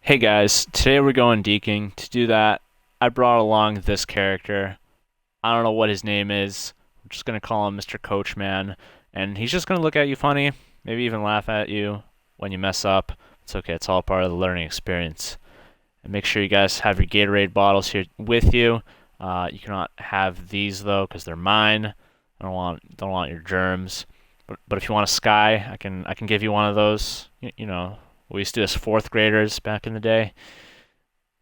Hey guys, today we're going deking. To do that, I brought along this character. I don't know what his name is. I'm just gonna call him Mr. Coachman, and he's just gonna look at you funny, maybe even laugh at you when you mess up. It's okay, it's all part of the learning experience. And make sure you guys have your Gatorade bottles here with you. You cannot have these though, because they're mine. I don't want your germs. But if you want a Sky, I can give you one of those. You know, we used to do as fourth graders back in the day.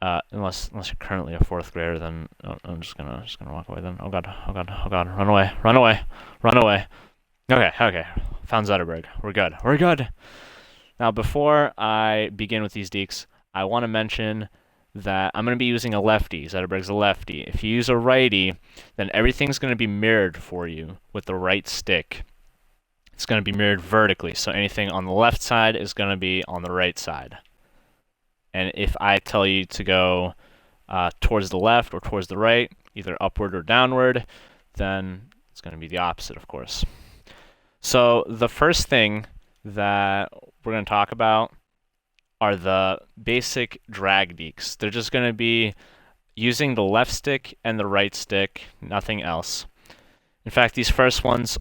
Unless you're currently a fourth grader, then I'm just gonna walk away. Then oh god, run away, run away, run away. Okay. Found Zetterberg. We're good. Now before I begin with these deeks, I want to mention that I'm going to be using a lefty. Zetterberg's a lefty. If you use a righty, then everything's going to be mirrored for you with the right stick. It's going to be mirrored vertically, so anything on the left side is going to be on the right side. And if I tell you to go towards the left or towards the right, either upward or downward, then it's going to be the opposite, of course. So the first thing that we're going to talk about are the basic drag deeks. They're just going to be using the left stick and the right stick, nothing else. In fact, these first ones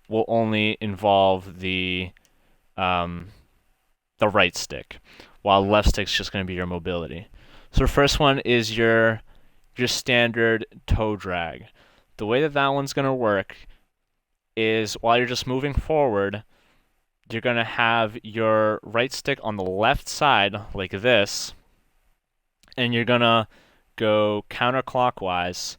will only involve the right stick, while the left stick's just going to be your mobility. So the first one is your standard toe drag. The way that one's going to work is while you're just moving forward, you're going to have your right stick on the left side like this, and you're going to go counterclockwise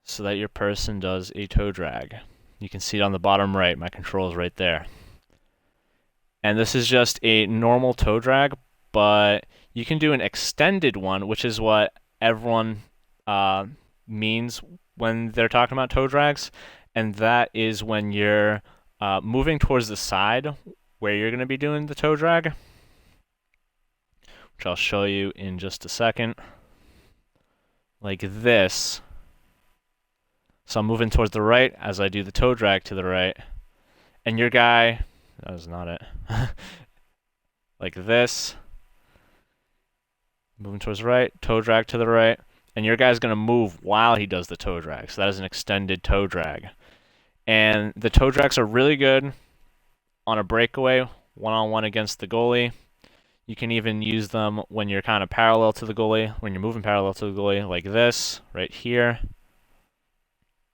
so that your person does a toe drag. You can see it on the bottom right. My control is right there. And this is just a normal toe drag, but you can do an extended one, which is what everyone means when they're talking about toe drags. And that is when you're moving towards the side where you're going to be doing the toe drag, which I'll show you in just a second. Like this. So I'm moving towards the right as I do the toe drag to the right. And your guy, that was not it. Like this. Moving towards the right, toe drag to the right. And your guy's going to move while he does the toe drag. So that is an extended toe drag. And the toe drags are really good on a breakaway, one-on-one against the goalie. You can even use them when you're kind of parallel to the goalie, when you're moving parallel to the goalie, like this, right here.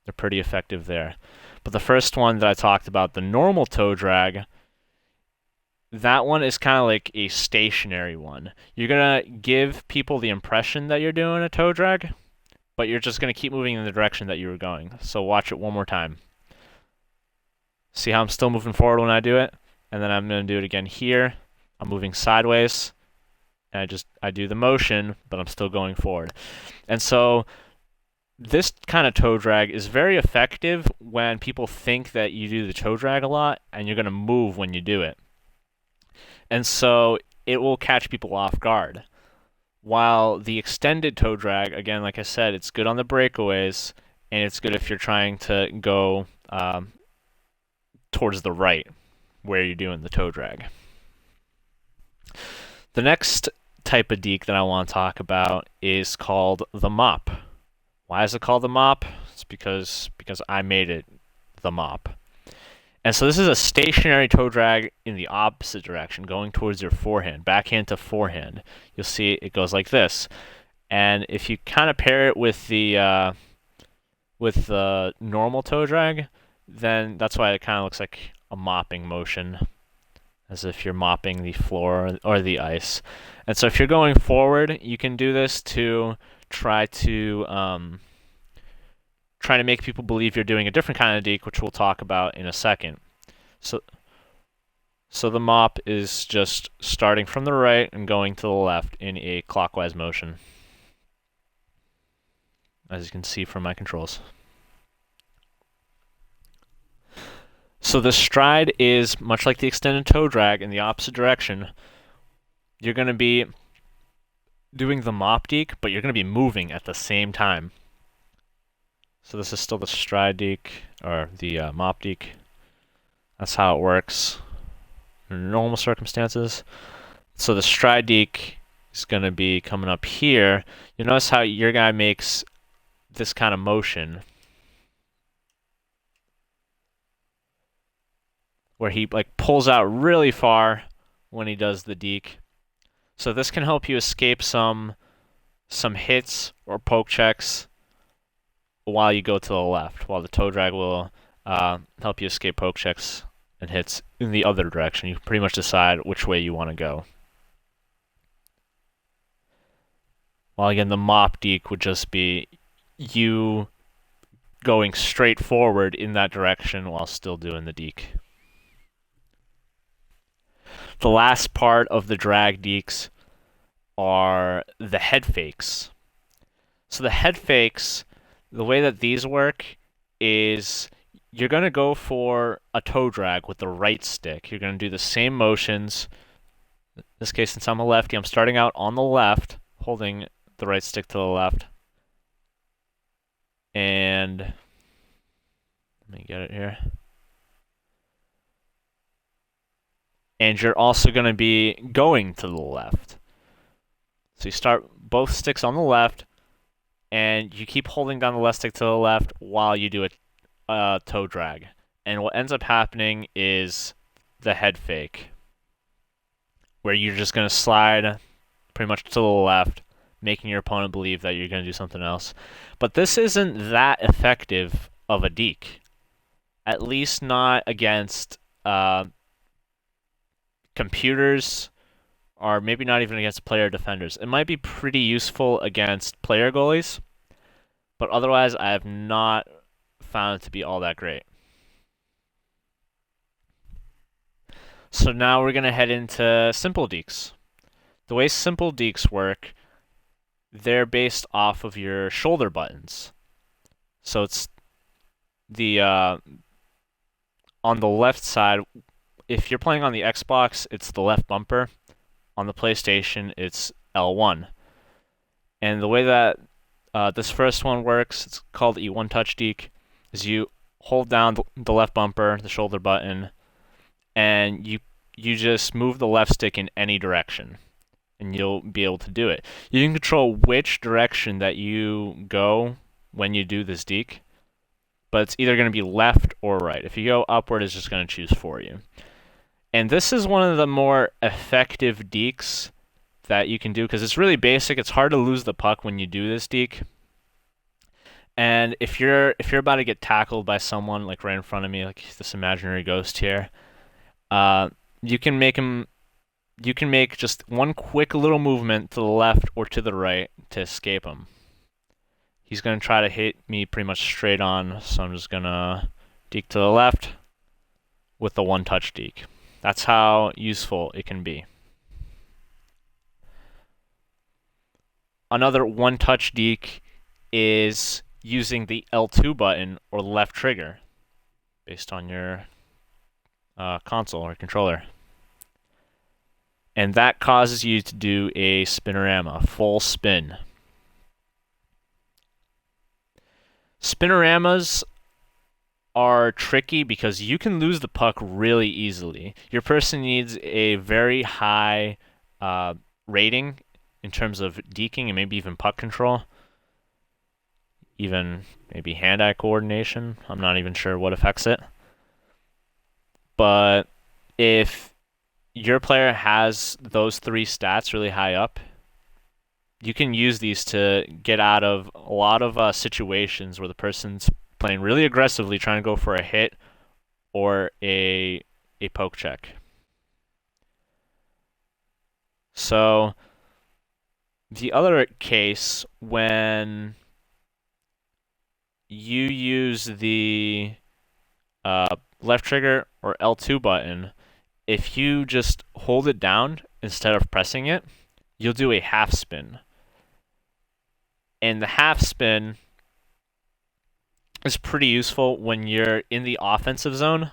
They're pretty effective there. But the first one that I talked about, the normal toe drag, that one is kind of like a stationary one. You're going to give people the impression that you're doing a toe drag, but you're just going to keep moving in the direction that you were going. So watch it one more time. See how I'm still moving forward when I do it? And then I'm going to do it again here. I'm moving sideways, and I do the motion, but I'm still going forward. And so this kind of toe drag is very effective when people think that you do the toe drag a lot and you're going to move when you do it. And so it will catch people off guard. While the extended toe drag, again, like I said, it's good on the breakaways, and it's good if you're trying to go towards the right where you're doing the toe drag. The next type of deke that I want to talk about is called the mop. Why is it called the mop? It's because I made it the mop. And so this is a stationary toe drag in the opposite direction, going towards your forehand, backhand to forehand. You'll see it goes like this. And if you kind of pair it with the normal toe drag, then that's why it kind of looks like a mopping motion, as if you're mopping the floor or the ice. And so if you're going forward, you can do this to try to make people believe you're doing a different kind of deke, which we'll talk about in a second. So the mop is just starting from the right and going to the left in a clockwise motion, as you can see from my controls. So the stride is much like the extended toe drag in the opposite direction. You're going to be doing the mop deke, but you're going to be moving at the same time. So this is still the stride deke, or the mop deke. That's how it works in normal circumstances. So the stride deke is going to be coming up here. You'll notice how your guy makes this kind of motion where he like pulls out really far when he does the deke. So this can help you escape some hits or poke checks while you go to the left, while the toe drag will help you escape poke checks and hits in the other direction. You can pretty much decide which way you want to go. While again, the mop deke would just be you going straight forward in that direction while still doing the deke. The last part of the drag dekes are the head fakes. So the head fakes, the way that these work is you're going to go for a toe drag with the right stick. You're going to do the same motions. In this case, since I'm a lefty, I'm starting out on the left, holding the right stick to the left. And let me get it here. And you're also going to be going to the left. So you start both sticks on the left, and you keep holding down the left stick to the left while you do a toe drag. And what ends up happening is the head fake, where you're just going to slide pretty much to the left, making your opponent believe that you're going to do something else. But this isn't that effective of a deke, at least not against computers, or maybe not even against player defenders. It might be pretty useful against player goalies, but otherwise I have not found it to be all that great. So now we're going to head into simple dekes. The way simple dekes work, they're based off of your shoulder buttons. So it's the on the left side, if you're playing on the Xbox, it's the left bumper. On the PlayStation, it's L1. And the way that this first one works, it's called a one-touch deke, is you hold down the left bumper, the shoulder button, and you just move the left stick in any direction, and you'll be able to do it. You can control which direction that you go when you do this deke, but it's either going to be left or right. If you go upward, it's just going to choose for you. And this is one of the more effective dekes that you can do because it's really basic. It's hard to lose the puck when you do this deke. And if you're about to get tackled by someone like right in front of me, like this imaginary ghost here, you can make just one quick little movement to the left or to the right to escape him. He's going to try to hit me pretty much straight on, so I'm just going to deke to the left with the one-touch deke. That's how useful it can be. Another one-touch deke is using the L2 button or left trigger based on your console or controller. And that causes you to do a spinorama, full spin. Spinoramas are tricky because you can lose the puck really easily. Your person needs a very high rating in terms of deking and maybe even puck control. Even maybe hand-eye coordination. I'm not even sure what affects it. But if your player has those three stats really high up, you can use these to get out of a lot of situations where the person's playing really aggressively, trying to go for a hit or a poke check. So the other case, when you use the left trigger or L2 button, if you just hold it down instead of pressing it, you'll do a half spin. And the half spin is pretty useful when you're in the offensive zone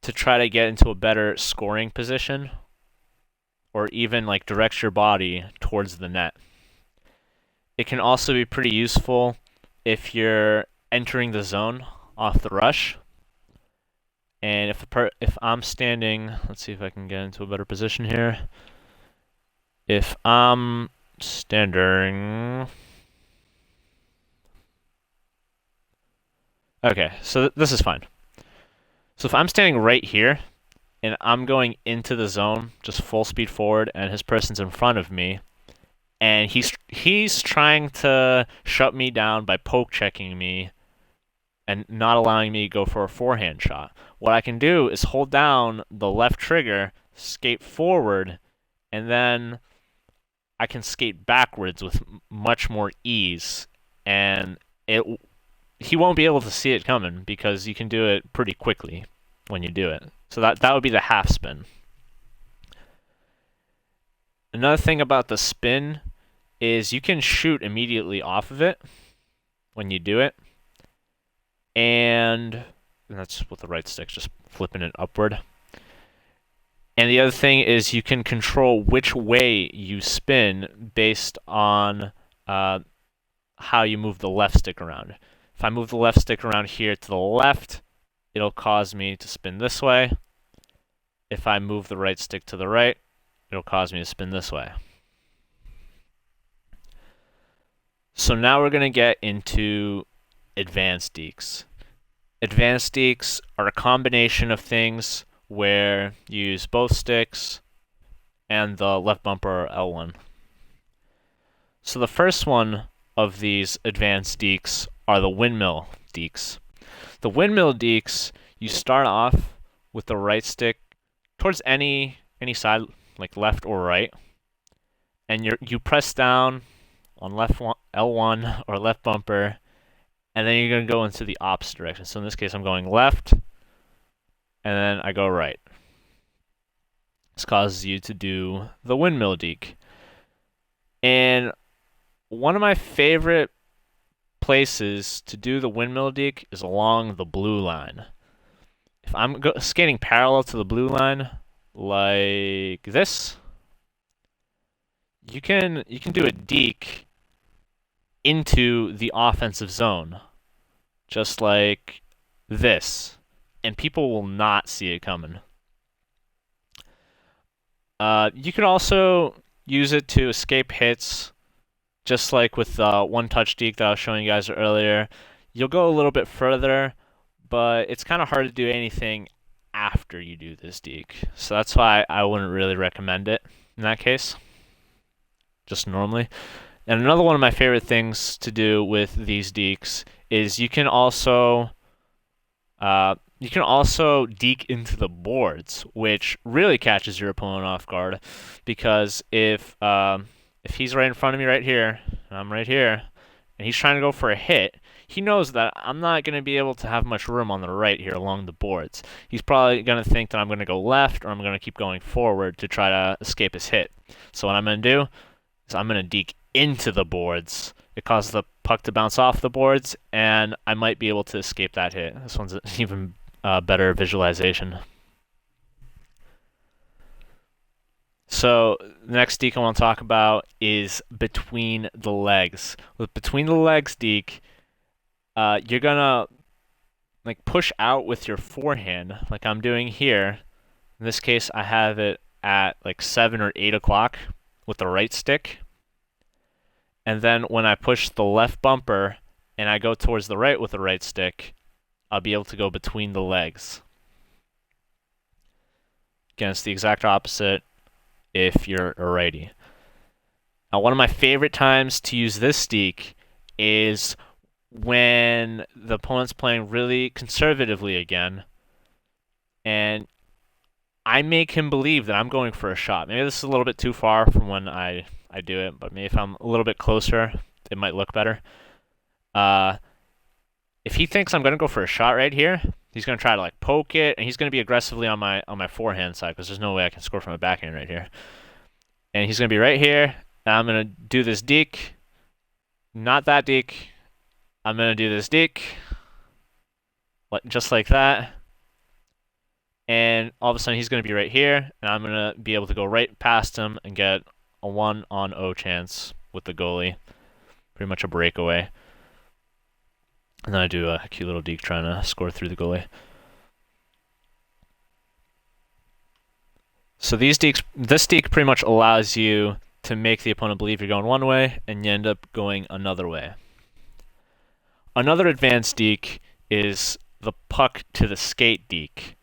to try to get into a better scoring position or even like direct your body towards the net. It can also be pretty useful if you're entering the zone off the rush. And if I'm standing, let's see if I can get into a better position here. if I'm standing... Okay, so this is fine. So if I'm standing right here, and I'm going into the zone, just full speed forward, and his person's in front of me, and he's trying to shut me down by poke checking me and not allowing me to go for a forehand shot. What I can do is hold down the left trigger, skate forward, and then I can skate backwards with much more ease, and he won't be able to see it coming because you can do it pretty quickly when you do it. So that would be the half spin. Another thing about the spin is you can shoot immediately off of it when you do it. And that's with the right stick, just flipping it upward. And the other thing is you can control which way you spin based on how you move the left stick around. If I move the left stick around here to the left, it'll cause me to spin this way. If I move the right stick to the right, it'll cause me to spin this way. So now we're going to get into advanced Deeks. Advanced Deeks are a combination of things where you use both sticks and the left bumper or L1. So the first one of these advanced Deeks are the windmill Deeks. The windmill Deeks, you start off with the right stick towards any side, like left or right, and you press down on left L1 or left bumper, and then you're going to go into the opposite direction. So in this case, I'm going left, and then I go right. This causes you to do the windmill Deke. And one of my favorite places to do the windmill Deke is along the blue line. If I'm skating parallel to the blue line, like this, you can do a Deke into the offensive zone, just like this, and people will not see it coming. You could also use it to escape hits, just like with the one-touch Deke that I was showing you guys earlier. You'll go a little bit further, but it's kind of hard to do anything after you do this Deke. So that's why I wouldn't really recommend it in that case, just normally. And another one of my favorite things to do with these Dekes is you can also Deke into the boards, which really catches your opponent off guard, because if he's right in front of me right here, and I'm right here, and he's trying to go for a hit, he knows that I'm not going to be able to have much room on the right here along the boards. He's probably going to think that I'm going to go left, or I'm going to keep going forward to try to escape his hit. So what I'm going to do is I'm going to Deke into the boards. It causes the puck to bounce off the boards, and I might be able to escape that hit. This one's an even better visualization. So the next Deke I want to talk about is between the legs. With between the legs Deke, you're gonna push out with your forehand, like I'm doing here. In this case, I have it at 7 or 8 o'clock with the right stick. And then when I push the left bumper and I go towards the right with the right stick, I'll be able to go between the legs. Again, it's the exact opposite if you're a righty. Now, one of my favorite times to use this Deke is when the opponent's playing really conservatively again, and I make him believe that I'm going for a shot. Maybe this is a little bit too far from when I do it, but maybe if I'm a little bit closer, it might look better. If he thinks I'm going to go for a shot right here, he's going to try to poke it, and he's going to be aggressively on my forehand side, because there's no way I can score from a backhand right here. And he's going to be right here, and I'm going to do this Deke. Not that Deke. I'm going to do this Deke, just like that. And all of a sudden he's going to be right here, and I'm going to be able to go right past him and get a 1-on-0 chance with the goalie. Pretty much a breakaway. And then I do a cute little Deke trying to score through the goalie. So this Deke pretty much allows you to make the opponent believe you're going one way, and you end up going another way. Another advanced deke is the puck to the skate deke.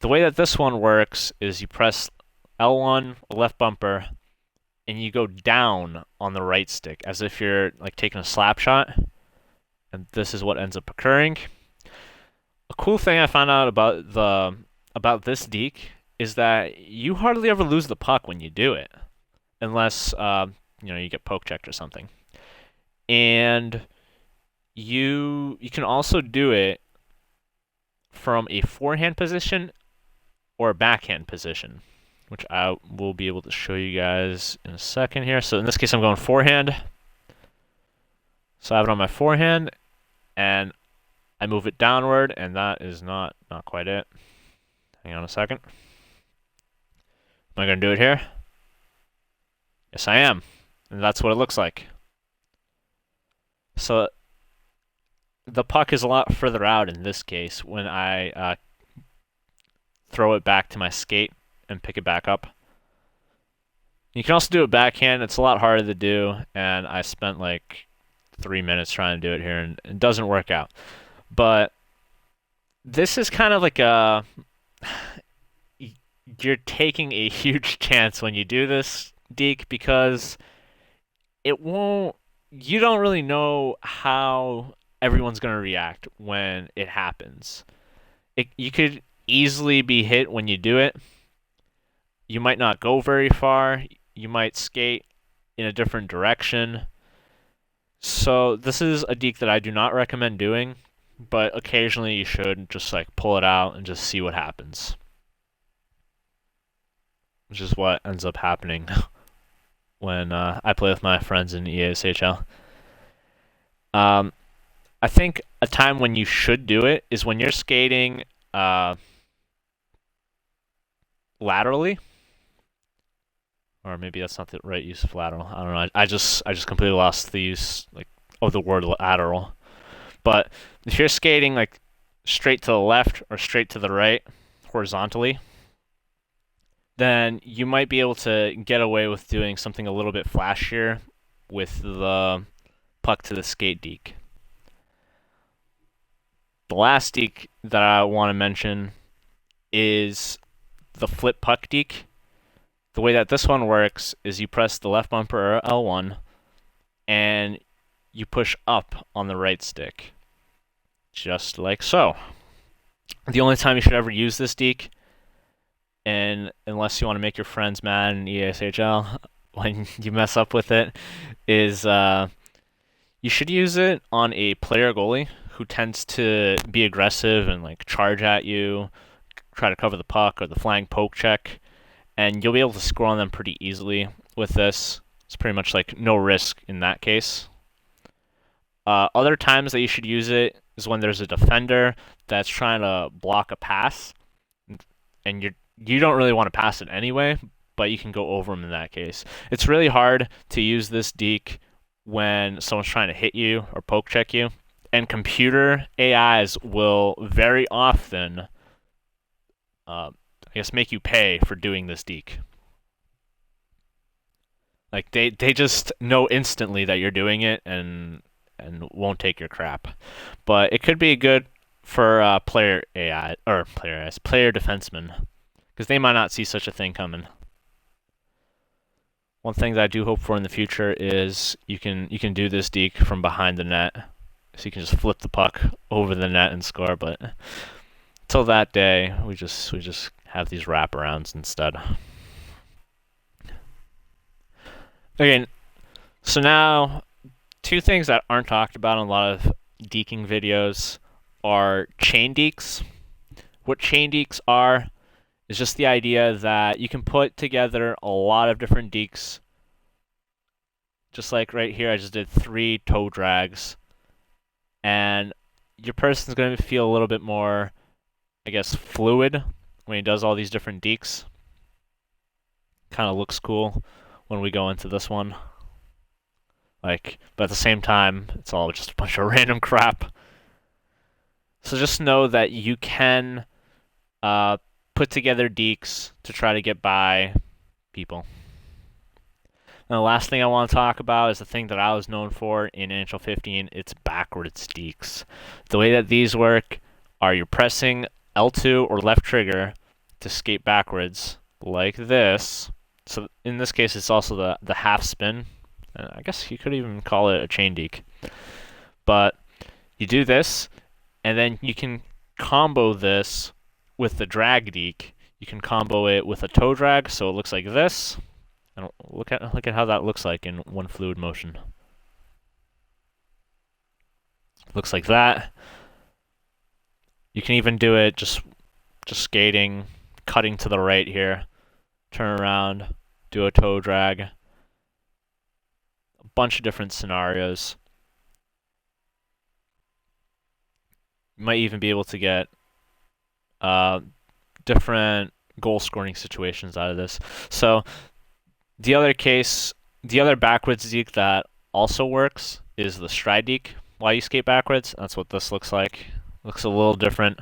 The way that this one works is you press L1, left bumper, and you go down on the right stick as if you're like taking a slap shot. And this is what ends up occurring. A cool thing I found out about this deke is that you hardly ever lose the puck when you do it, unless you get poke checked or something. And you can also do it from a forehand position or a backhand position, which I will be able to show you guys in a second here. So in this case, I'm going forehand. So I have it on my forehand, and I move it downward, and that is not quite it. Hang on a second. Am I going to do it here? Yes, I am. And that's what it looks like. So the puck is a lot further out in this case when I throw it back to my skate and pick it back up. You can also do it backhand. It's a lot harder to do, and I spent like 3 minutes trying to do it here, and it doesn't work out. But this is kind of like you're taking a huge chance when you do this, Deke, because you don't really know how everyone's going to react when it happens. You could easily be hit when you do it. You might not go very far. You might skate in a different direction. So this is a deke that I do not recommend doing, but occasionally you should just like pull it out and just see what happens. Which is what ends up happening when I play with my friends in ESHL. I think a time when you should do it is when you're skating laterally. Or maybe that's not the right use of lateral. I don't know. I just completely lost the use of the word lateral. But if you're skating like straight to the left or straight to the right horizontally, then you might be able to get away with doing something a little bit flashier with the puck to the skate deke. The last deke that I want to mention is the flip puck deke. The way that this one works is you press the left bumper or L1 and you push up on the right stick. Just like so. The only time you should ever use this deke, and unless you want to make your friends mad in ESHL when you mess up with it, is you should use it on a player goalie who tends to be aggressive and like charge at you, try to cover the puck or the flying poke check, and you'll be able to score on them pretty easily with this. It's pretty much like no risk in that case. Other times that you should use it is when there's a defender that's trying to block a pass, and you don't really want to pass it anyway, but you can go over them in that case. It's really hard to use this deke when someone's trying to hit you or poke check you, and computer AIs will very often make you pay for doing this deke. Like they just know instantly that you're doing it and won't take your crap. But it could be good for player defensemen, because they might not see such a thing coming. One thing that I do hope for in the future is you can do this deke from behind the net, so you can just flip the puck over the net and score. But until that day, we just have these wraparounds instead. Again, so now two things that aren't talked about in a lot of deking videos are chain dekes. What chain dekes are is just the idea that you can put together a lot of different dekes. Just like right here, I just did 3 toe drags. And your person's going to feel a little bit more, I guess, fluid when he does all these different dekes. Kind of looks cool when we go into this one. But at the same time, it's all just a bunch of random crap. So just know that you can put together dekes to try to get by people. And the last thing I want to talk about is the thing that I was known for in NHL 15. It's backwards Deeks. The way that these work are you're pressing L2 or left trigger to skate backwards like this. So in this case, it's also the half spin. I guess you could even call it a chain deke. But you do this, and then you can combo this with the drag deke. You can combo it with a toe drag, so it looks like this. And look at how that looks like in one fluid motion. Looks like that. You can even do it just skating, cutting to the right here, turn around, do a toe drag. A bunch of different scenarios. You might even be able to get different goal scoring situations out of this. So the other backwards deke that also works is the stride deke while you skate backwards. That's what this looks like. Looks a little different.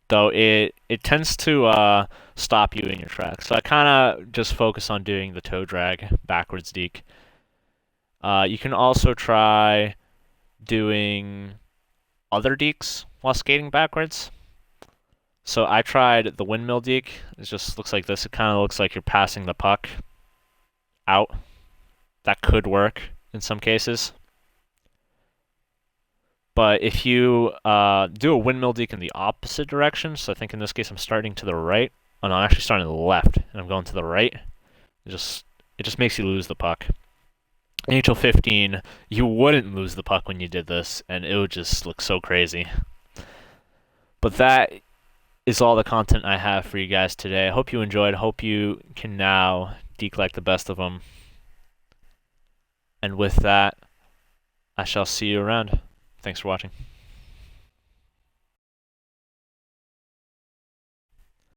Though it tends to stop you in your tracks. So I kind of just focus on doing the toe drag backwards deke. You can also try doing other dekes while skating backwards. So I tried the windmill deke. It just looks like this. It kind of looks like you're passing the puck out. That could work in some cases. But if you do a windmill deke in the opposite direction, so I think in this case I'm starting to the right. Oh no, I'm actually starting to the left, and I'm going to the right. It just makes you lose the puck. In NHL 15, you wouldn't lose the puck when you did this, and it would just look so crazy. But that is all the content I have for you guys today. I hope you enjoyed. I hope you can now deke like the best of them. And with that, I shall see you around. Thanks for watching.